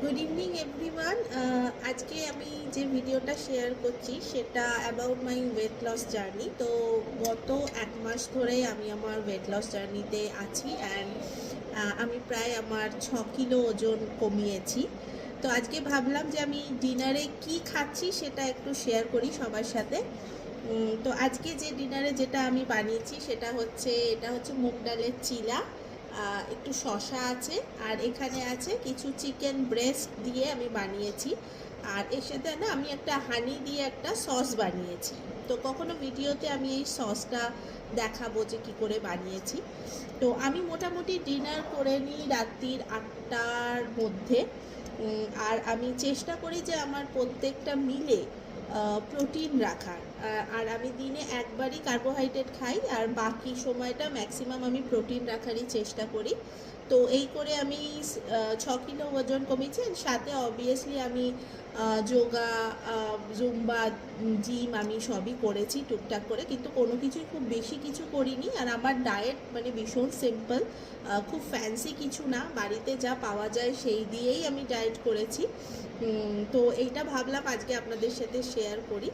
Good evening everyone. আজকে আমি যে ভিডিওটা শেয়ার করছি সেটা about my weight loss journey. তো গত 1 মাস ধরে আমি আমার ওয়েট লস জার্নিতে আছি অ্যান্ড আমি প্রায় আমার 6 কিলো ওজন কমিয়েছি। তো আজকে ভাবলাম যে আমি ডিনারে কি খাচ্ছি সেটা একটু শেয়ার করি সবার সাথে। তো আজকে যে ডিনারে যেটা আমি বানিয়েছি এটা হচ্ছে মুগ ডালের চিলা, একটু শসা আছে, আর এখানে আছে কিছু চিকেন ব্রেস্ট দিয়ে আমি বানিয়েছি। আর এর সাথে না আমি একটা হানি দিয়ে একটা সস বানিয়েছি। তো কখনো ভিডিওতে আমি এই সসটা দেখাবো যে কি করে বানিয়েছি। তো আমি মোটামুটি ডিনার করে নিই রাত্রির 8টার মধ্যে। আর আমি চেষ্টা করি যে আমার প্রত্যেকটা মিলে প্রোটিন রাখার। আর আমি দিনে একবারই কার্বোহাইড্রেট খাই, আর বাকি সময়টা ম্যাক্সিমাম আমি প্রোটিন রাখারই চেষ্টা করি। তো এই করে আমি 6 কিলো ওজন কমেছি। সাথে অবভিয়াসলি আমি যোগা, জুম্বা, জিম আমি সবই করেছি টুকটাক করে, কিন্তু কোনো কিছুই খুব বেশি কিছু করিনি। আর আমার ডায়েট মানে ভীষণ সিম্পল, খুব ফ্যান্সি কিছু না, বাড়িতে যা পাওয়া যায় সেই দিয়েই আমি ডায়েট করেছি। তো এইটা ভাবলাম আজকে আপনাদের সাথে শেয়ার করি।